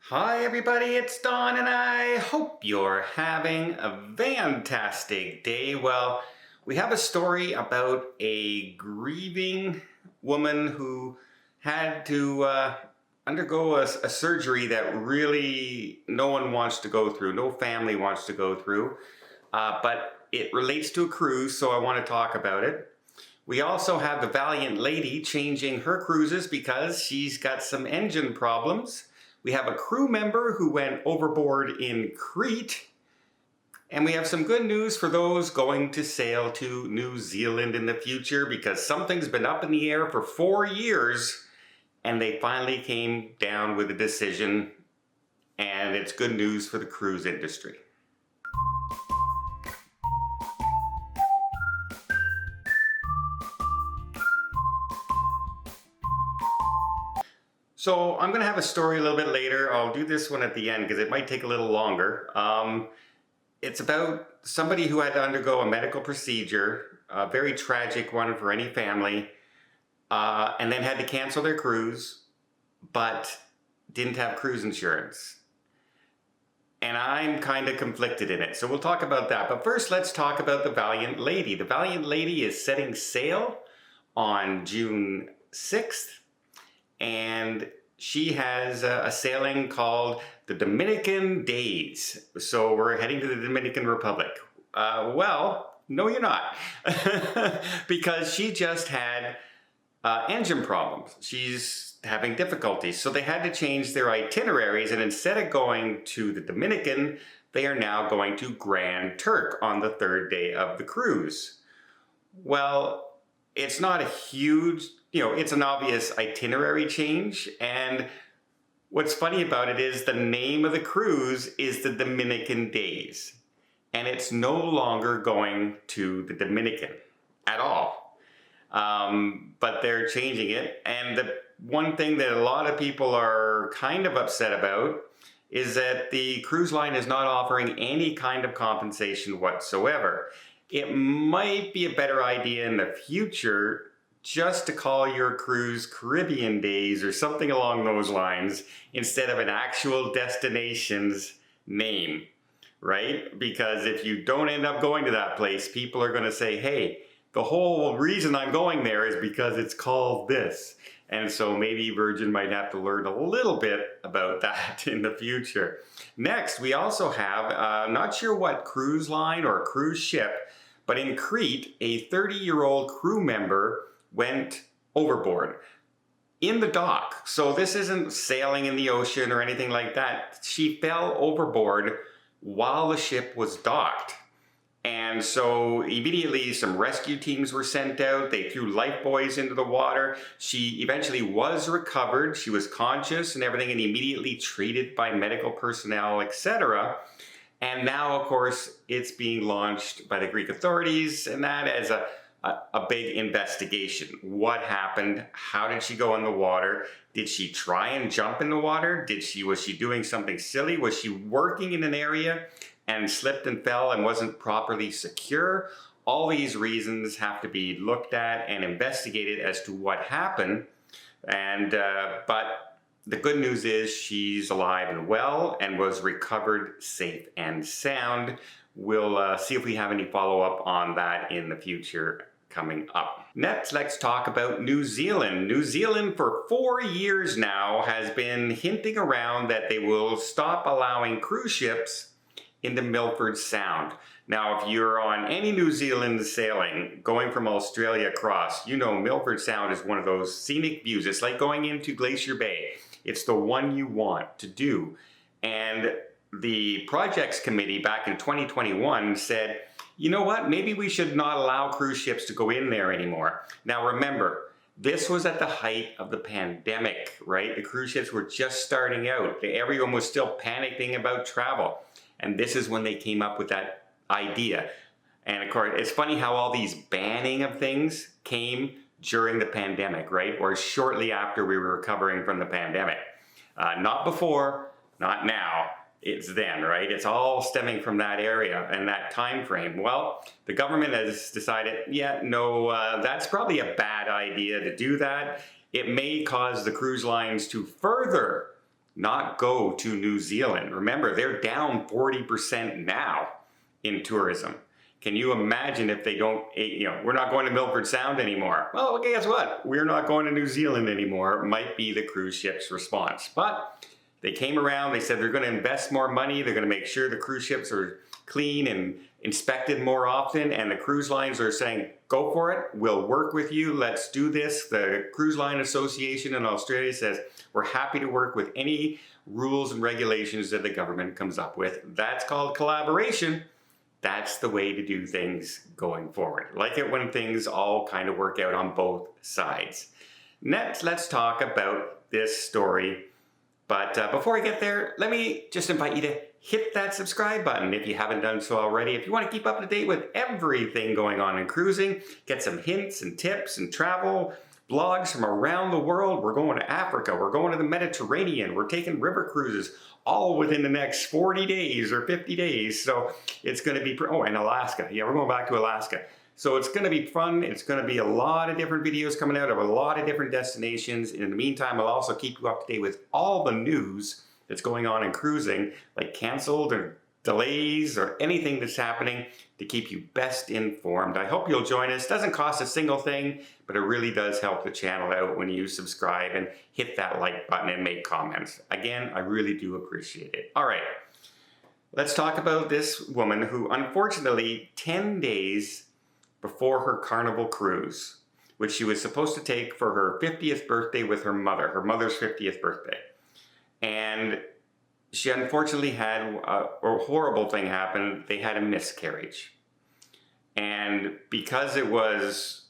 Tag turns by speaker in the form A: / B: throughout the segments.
A: Hi everybody, it's Don and I hope you're having a fantastic day. Well, we have a story about a grieving woman who had to undergo a surgery that really no one wants to go through, no family wants to go through, but it relates to a cruise, so I want to talk about it. We also have the Valiant Lady changing her cruises because she's got some engine problems. We have a crew member who went overboard in Crete. And we have some good news for those going to sail to New Zealand in the future because something's been up in the air for 4 years and they finally came down with a decision, and it's good news for the cruise industry. So I'm going to have a story a little bit later. I'll do this one at the end because it might take a little longer. It's about somebody who had to undergo a medical procedure, a very tragic one for any family, and then had to cancel their cruise, but didn't have cruise insurance. And I'm kind of conflicted in it, so we'll talk about that. But first, let's talk about the Valiant Lady. The Valiant Lady is setting sail on June 6th. And she has a sailing called the Dominican Days. So we're heading to the Dominican Republic. Well, no you're not. Because she just had engine problems. She's having difficulties. So they had to change their itineraries, and instead of going to the Dominican, they are now going to Grand Turk on the 3rd day of the cruise. Well, it's not a huge, it's an obvious itinerary change. And what's funny about it is the name of the cruise is the Dominican Days. And it's no longer going to the Dominican at all. But they're changing it. And the one thing that a lot of people are kind of upset about is that the cruise line is not offering any kind of compensation whatsoever. It might be a better idea in the future just to call your cruise Caribbean Days or something along those lines instead of an actual destination's name, right? Because if you don't end up going to that place, people are going to say, hey, the whole reason I'm going there is because it's called this. And so maybe Virgin might have to learn a little bit about that in the future. Next, we also have, not sure what cruise line or cruise ship, but in Crete, a 30-year-old crew member went overboard in the dock. So this isn't sailing in the ocean or anything like that. She fell overboard while the ship was docked. And so immediately some rescue teams were sent out. They threw lifebuoys into the water. She eventually was recovered. She was conscious and everything, and immediately treated by medical personnel, etc. And now, of course, it's being launched by the Greek authorities, and that as a big investigation. What happened? How did she go in the water? Did she try and jump in the water? Was she doing something silly? Was she working in an area and slipped and fell and wasn't properly secure? All these reasons have to be looked at and investigated as to what happened. And but the good news is she's alive and well and was recovered safe and sound. We'll see if we have any follow-up on that in the future coming up. Next, let's talk about New Zealand. New Zealand for 4 years now has been hinting around that they will stop allowing cruise ships into Milford Sound. Now, if you're on any New Zealand sailing going from Australia across, Milford Sound is one of those scenic views. It's like going into Glacier Bay. It's the one you want to do. And the projects committee back in 2021 said, you know what, maybe we should not allow cruise ships to go in there anymore. Now remember, this was at the height of the pandemic, right? The cruise ships were just starting out. Everyone was still panicking about travel. And this is when they came up with that idea. And of course, it's funny how all these banning of things came during the pandemic, right? Or shortly after we were recovering from the pandemic. Not before, not now. It's then, right? It's all stemming from that area and that time frame. Well, the government has decided, yeah, no, that's probably a bad idea to do that. It may cause the cruise lines to further not go to New Zealand. Remember, they're down 40% now in tourism. Can you imagine if they don't, we're not going to Milford Sound anymore. Well, guess what? We're not going to New Zealand anymore. It might be the cruise ship's response. But they came around, they said they're going to invest more money, they're going to make sure the cruise ships are clean and inspected more often, and the cruise lines are saying, go for it, we'll work with you, let's do this. The Cruise Line Association in Australia says, we're happy to work with any rules and regulations that the government comes up with. That's called collaboration. That's the way to do things going forward. Like it when things all kind of work out on both sides. Next, let's talk about this story. But before I get there, let me just invite you to hit that subscribe button if you haven't done so already. If you want to keep up to date with everything going on in cruising, get some hints and tips and travel blogs from around the world. We're going to Africa, we're going to the Mediterranean, we're taking river cruises all within the next 40 days or 50 days. So it's going to be, oh, and Alaska. Yeah, we're going back to Alaska. So it's going to be fun. It's going to be a lot of different videos coming out of a lot of different destinations. In the meantime, I'll also keep you up to date with all the news that's going on in cruising, like canceled or delays or anything that's happening, to keep you best informed. I hope you'll join us. It doesn't cost a single thing, but it really does help the channel out when you subscribe and hit that like button and make comments. Again, I really do appreciate it. All right, let's talk about this woman who, unfortunately, 10 days before her Carnival cruise, which she was supposed to take for her 50th birthday with her mother's 50th birthday. And she unfortunately had a horrible thing happen. They had a miscarriage. And because it was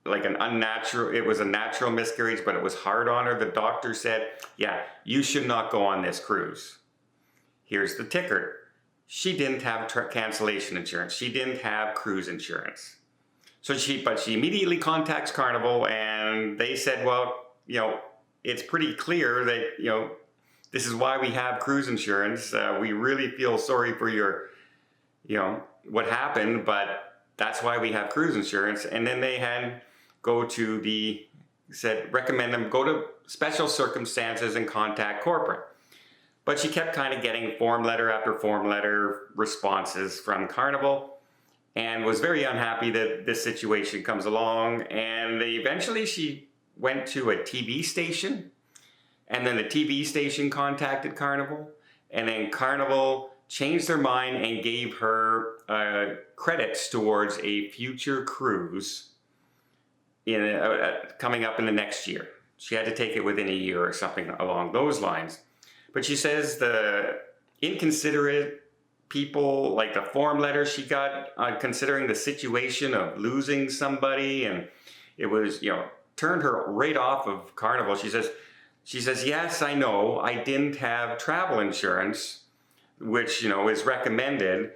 A: like it was a natural miscarriage, but it was hard on her, the doctor said, yeah, you should not go on this cruise. Here's the ticker. She didn't have cancellation insurance. She didn't have cruise insurance. But she immediately contacts Carnival, and they said, well, it's pretty clear that, this is why we have cruise insurance. We really feel sorry for your, what happened, but that's why we have cruise insurance. And then they had recommend them go to special circumstances and contact corporate. But she kept kind of getting form letter after form letter responses from Carnival, and was very unhappy that this situation comes along. And eventually she went to a TV station, and then the TV station contacted Carnival, and then Carnival changed their mind and gave her credits towards a future cruise coming up in the next year. She had to take it within a year or something along those lines. But she says the inconsiderate people, like the form letter she got, considering the situation of losing somebody, and it was, turned her right off of Carnival. She says, yes, I know, I didn't have travel insurance, which, is recommended,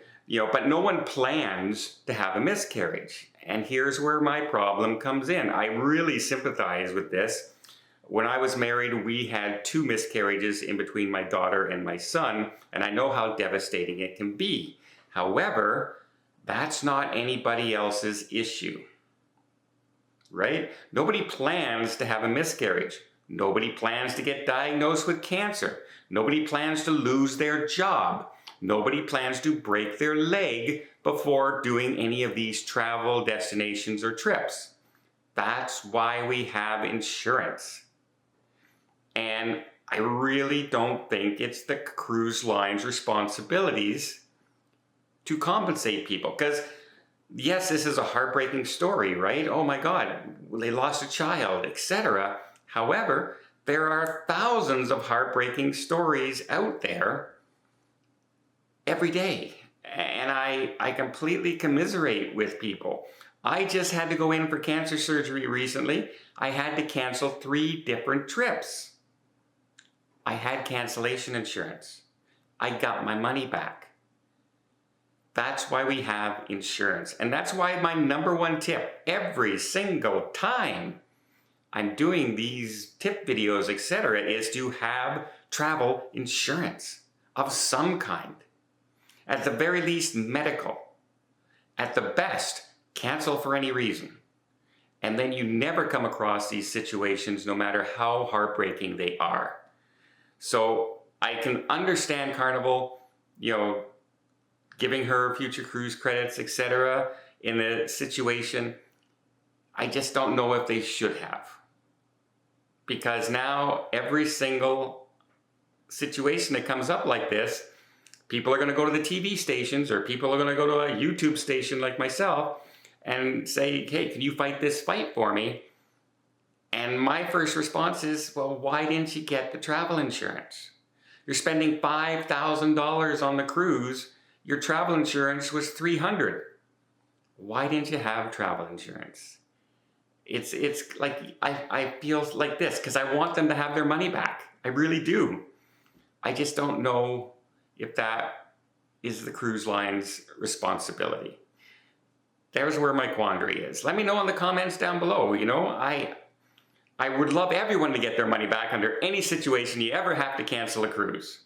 A: but no one plans to have a miscarriage. And here's where my problem comes in. I really sympathize with this. When I was married, we had 2 miscarriages in between my daughter and my son, and I know how devastating it can be. However, that's not anybody else's issue, right? Nobody plans to have a miscarriage. Nobody plans to get diagnosed with cancer. Nobody plans to lose their job. Nobody plans to break their leg before doing any of these travel destinations or trips. That's why we have insurance. And I really don't think it's the cruise line's responsibilities to compensate people. Because, yes, this is a heartbreaking story, right? Oh my God, they lost a child, etc. However, there are thousands of heartbreaking stories out there every day. And I completely commiserate with people. I just had to go in for cancer surgery recently. I had to cancel 3 different trips. I had cancellation insurance. I got my money back. That's why we have insurance. And that's why my #1 tip every single time I'm doing these tip videos, etc., is to have travel insurance of some kind. At the very least, medical. At the best, cancel for any reason. And then you never come across these situations, no matter how heartbreaking they are. So I can understand Carnival, you know, giving her future cruise credits, etc. in the situation. I just don't know if they should have. Because now every single situation that comes up like this, people are going to go to the TV stations, or people are going to go to a YouTube station like myself and say, hey, can you fight this fight for me? And my first response is, well, why didn't you get the travel insurance? You're spending $5,000 on the cruise. Your travel insurance was $300. Why didn't you have travel insurance? It's like, I feel like this because I want them to have their money back. I really do. I just don't know if that is the cruise line's responsibility. There's where my quandary is. Let me know in the comments down below. You know, I would love everyone to get their money back under any situation you ever have to cancel a cruise.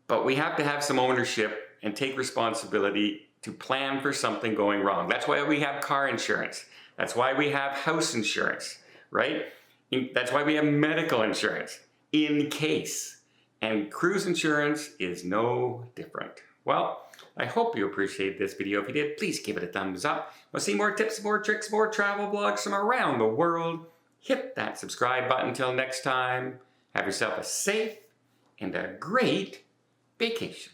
A: But we have to have some ownership and take responsibility to plan for something going wrong. That's why we have car insurance. That's why we have house insurance, right? That's why we have medical insurance, in case. And cruise insurance is no different. Well, I hope you appreciate this video. If you did, please give it a thumbs up. Want to see more tips, more tricks, more travel vlogs from around the world? Hit that subscribe button. Until next time, have yourself a safe and a great vacation.